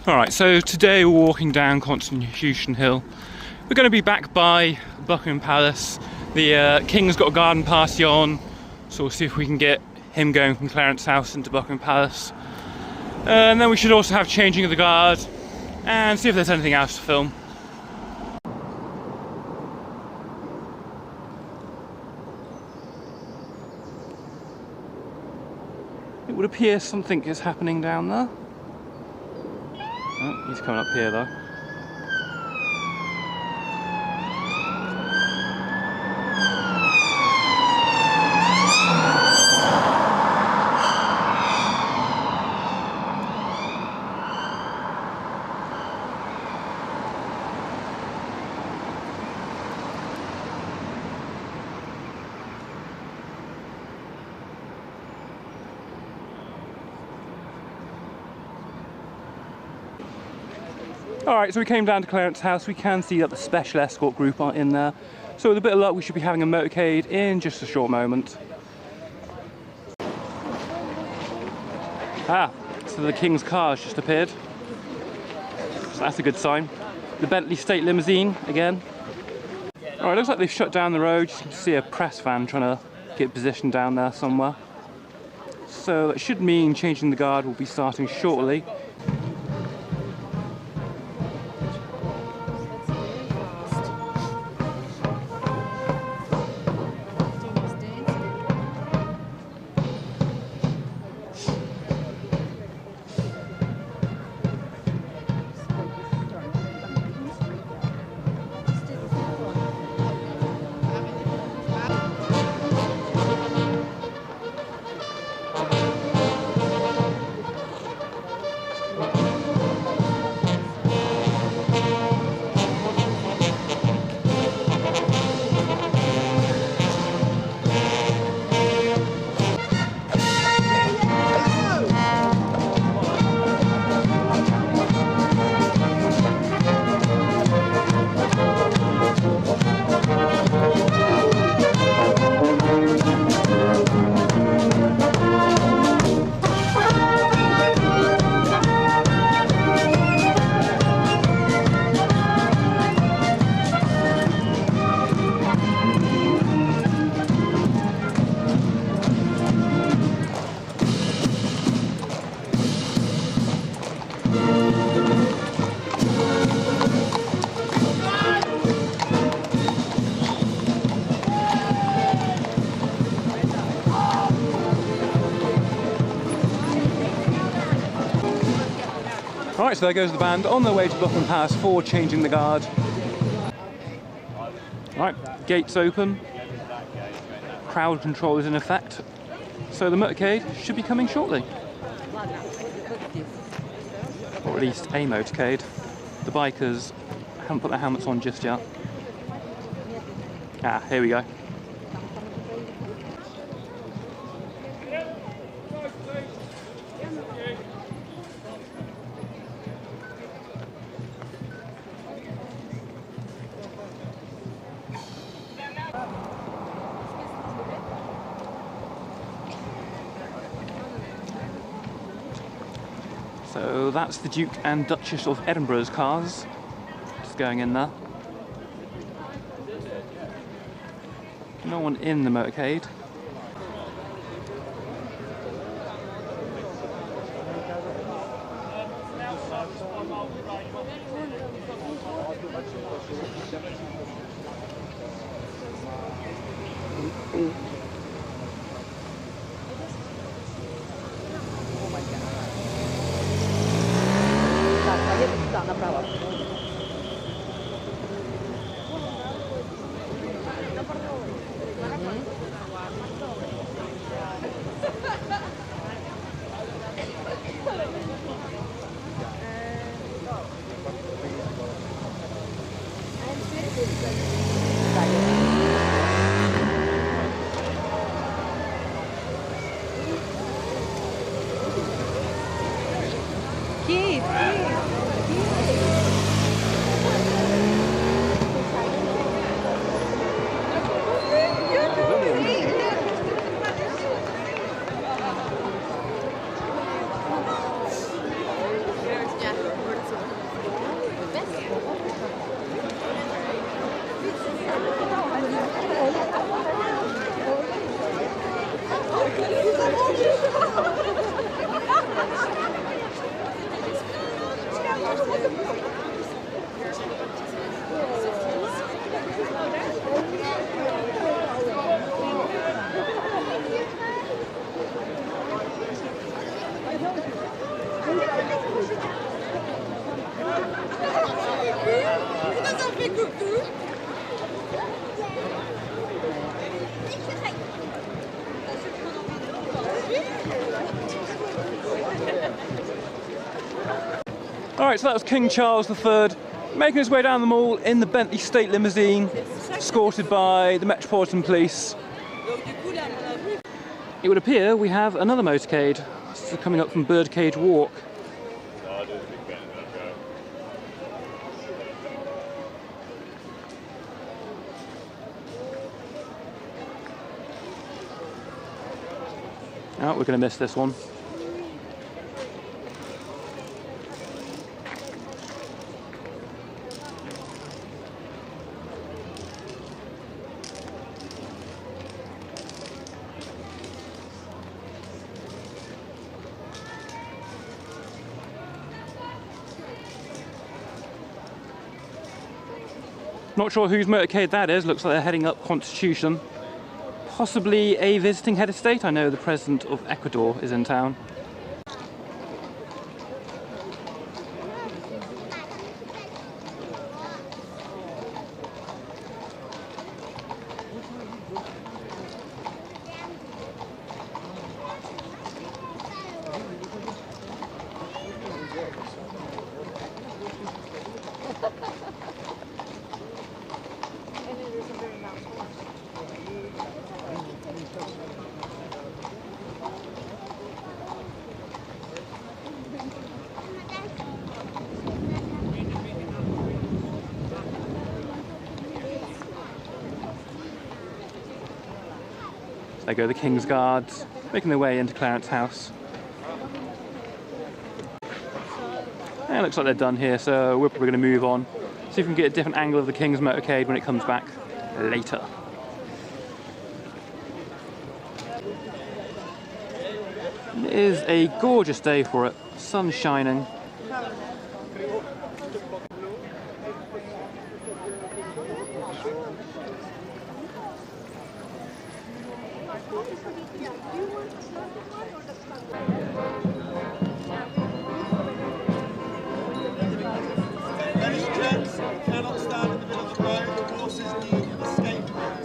Alright, so today we're walking down Constitution Hill. We're going to be back by Buckingham Palace. The King's got a garden party on, so we'll see if we can get him going from Clarence House into Buckingham Palace. And then we should also have changing of the guard and see if there's anything else to film. It would appear something is happening down there. Oh, he's coming up here though. Alright, so we came down to Clarence House. We can see that the special escort group are in there. So with a bit of luck we should be having a motorcade in just a short moment. Ah, so the King's car has just appeared. So that's a good sign. The Bentley State Limousine again. Alright, looks like they've shut down the road. You can see a press van trying to get positioned down there somewhere. So that should mean changing the guard will be starting shortly. Alright, so there goes the band on their way to Buckingham Palace for changing the guard. Alright, gates open. Crowd control is in effect. So the motorcade should be coming shortly. Or at least a motorcade. The bikers haven't put their helmets on just yet. Ah, here we go. So that's the Duke and Duchess of Edinburgh's cars, just going in there. No one in the motorcade. Alright, so that was King Charles III making his way down the mall in the Bentley State Limousine, escorted by the Metropolitan Police. It would appear we have another motorcade. This is coming up from Birdcage Walk. Oh, we're going to miss this one. Not sure whose motorcade that is. Looks like they're heading up Constitution. Possibly a visiting head of state. I know the President of Ecuador is in town. There go the King's Guards, making their way into Clarence House. And it looks like they're done here, so we're probably going to move on. See if we can get a different angle of the King's motorcade when it comes back later. It is a gorgeous day for it, sun shining. Ladies and gents, cannot stand in the middle of the road. The horses need an escape route.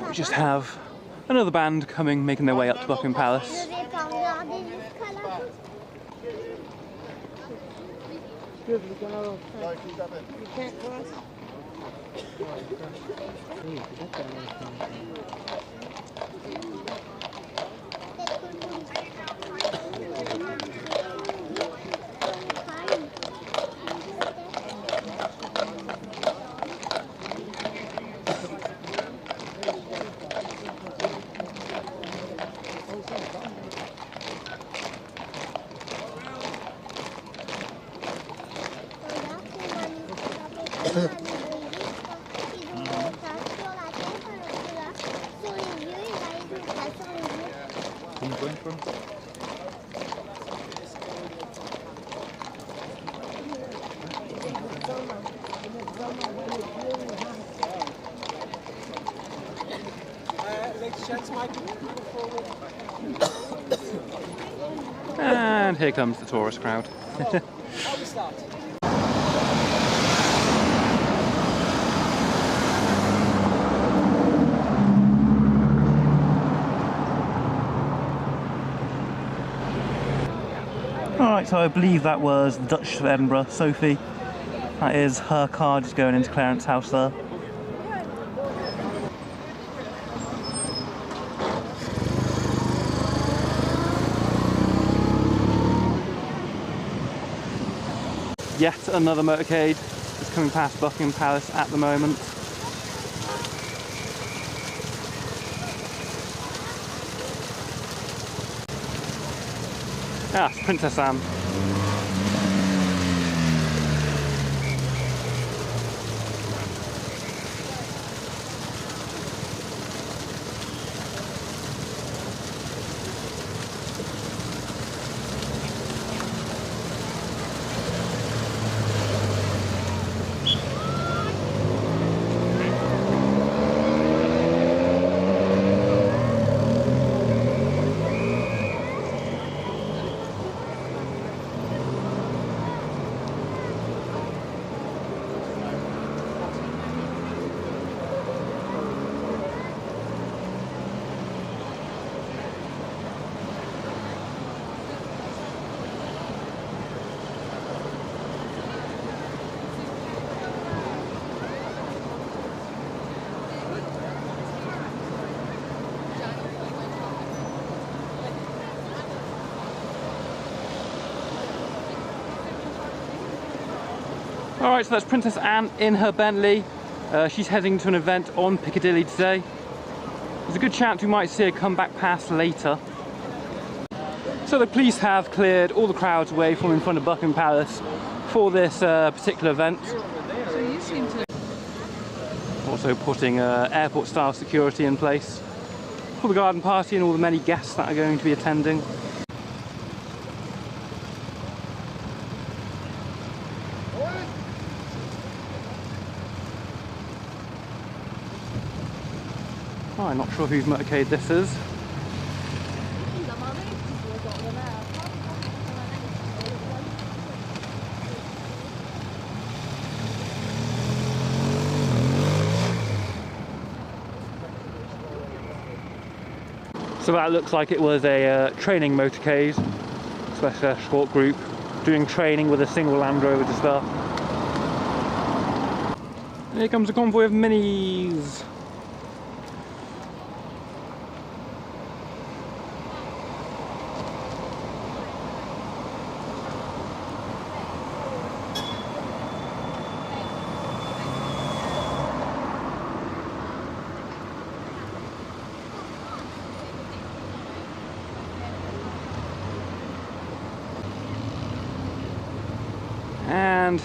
We just have another band coming, making their way up to Buckingham Palace. And here comes the tourist crowd. Alright, so I believe that was the Duchess of Edinburgh, Sophie. That is her car just going into Clarence House there. Yet another motorcade is coming past Buckingham Palace at the moment. Ah, it's Princess Anne. Alright, so that's Princess Anne in her Bentley. She's heading to an event on Piccadilly today. There's a good chance we might see her come back past later. So the police have cleared all the crowds away from in front of Buckingham Palace for this particular event. Also putting airport-style security in place for the garden party and all the many guests that are going to be attending. Oh, I'm not sure whose motorcade this is. So that looks like it was a training motorcade, special escort group, doing training with a single Land Rover to start. Here comes a convoy of minis. And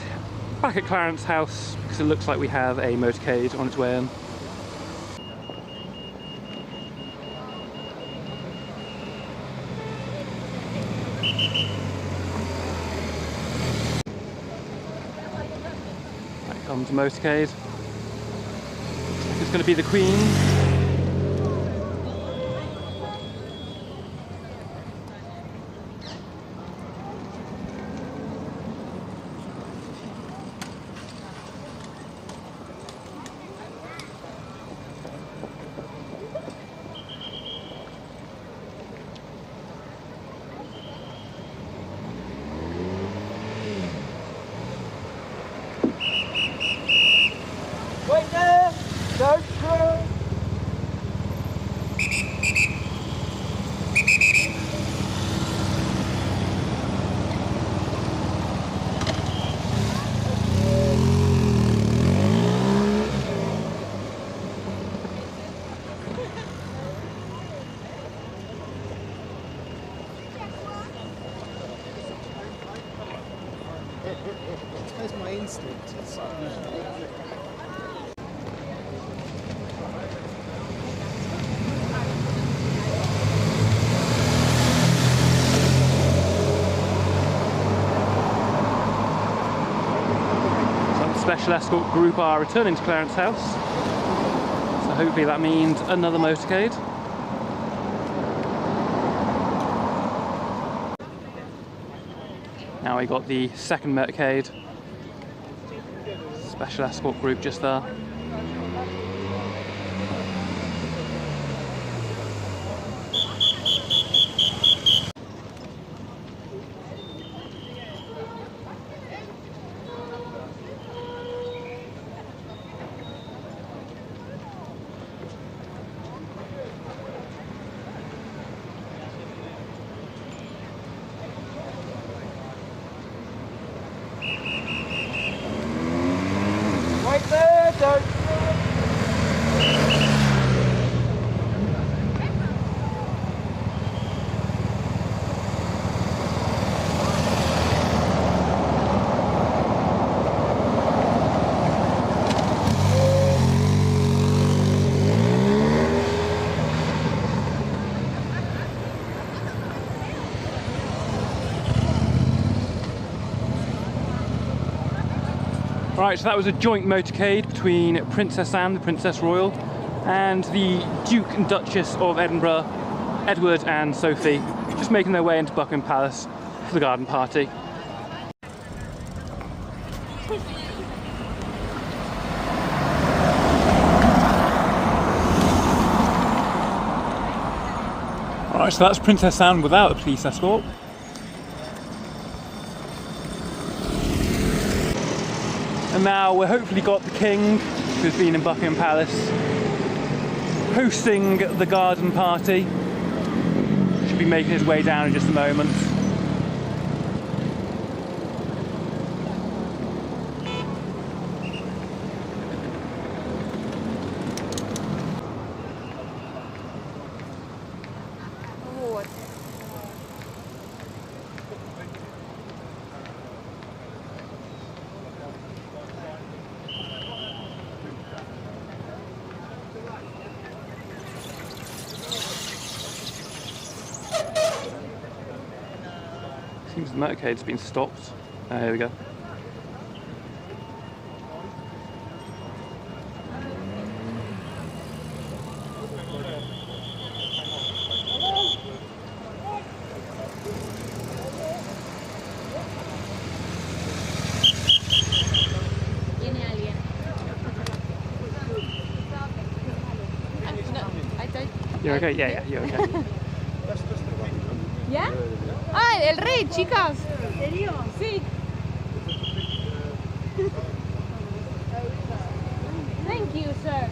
back at Clarence House, because it looks like we have a motorcade on its way in. There comes the motorcade. It's going to be the Queen. Wait there! Don't turn! That's my instinct. Special escort group are returning to Clarence House, so hopefully that means another motorcade. Now we got the second motorcade. Special escort group just there. Right there, don't. Right, so that was a joint motorcade between Princess Anne, the Princess Royal, and the Duke and Duchess of Edinburgh, Edward and Sophie, just making their way into Buckingham Palace for the garden party. Alright, so that's Princess Anne without a police escort. And now we've hopefully got the King, who's been in Buckingham Palace, hosting the garden party. Should be making his way down in just a moment. Seems the motorcade's been stopped. Oh, here we go. You're okay? Yeah, you're okay. ¿Ya? ¡Ah, el rey, chicas! ¿En serio? Sí. Thank you, sir.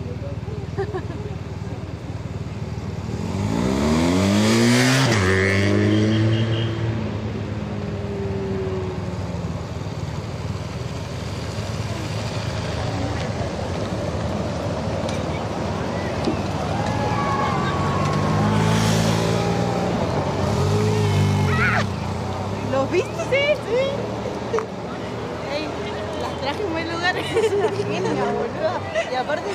¿Los viste? Sí. Ey, las traje en buen lugar. Es una genia, boluda. Y aparte,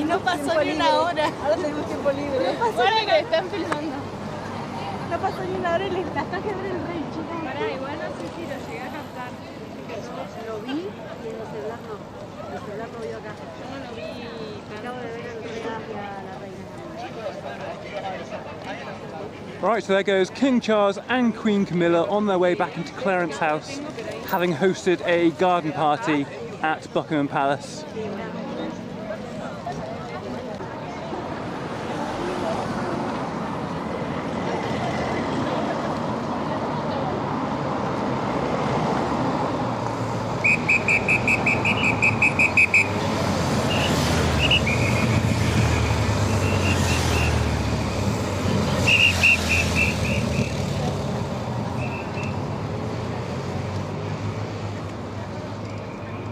no pasó ni una hora. Ahora tenemos tiempo libre. Ahora que están filmando. No pasó ni una hora y las traje a ver el rey, chicas. Pará, igual no sé si lo llegué a cantar. Lo vi y en el celular no. El celular no vio acá. Yo no lo vi. Acabo de ver el rey y a la reina. Right, so there goes King Charles and Queen Camilla on their way back into Clarence House, having hosted a garden party at Buckingham Palace.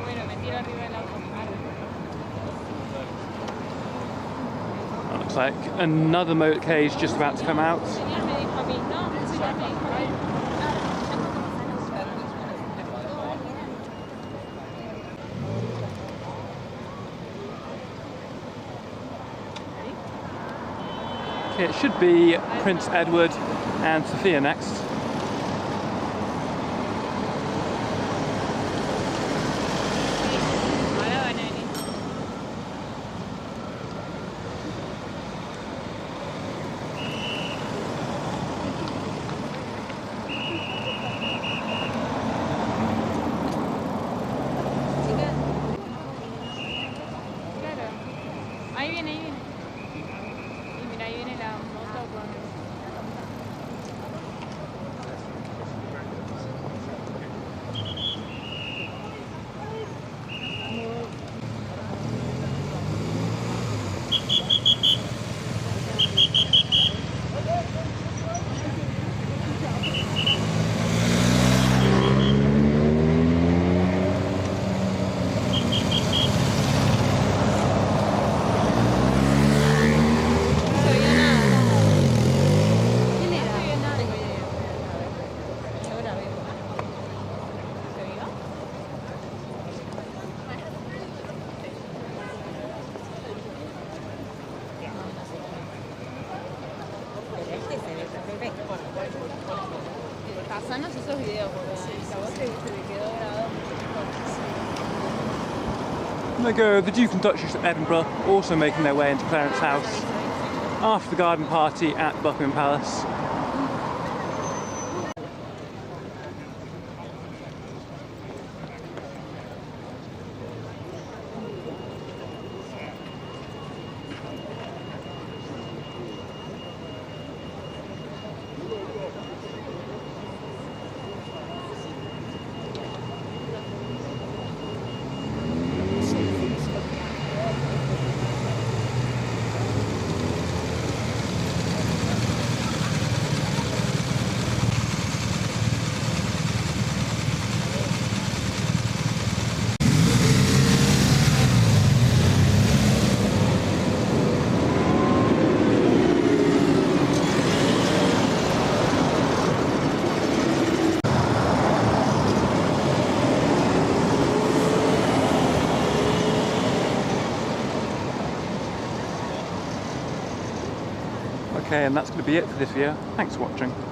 Bueno, me tiro arriba del auto. Looks like another motorcade just about to come out. El señor me dijo a mí, no, el señor me dijo a mí. Okay, it should be Prince Edward and Sophia next. Ahora van a venir. esos videos, porque a vos se te quedó grabado muchas cosas. There go the Duke and Duchess of Edinburgh, also making their way into Clarence House after the garden party at Buckingham Palace. Okay, and that's going to be it for this video. Thanks for watching.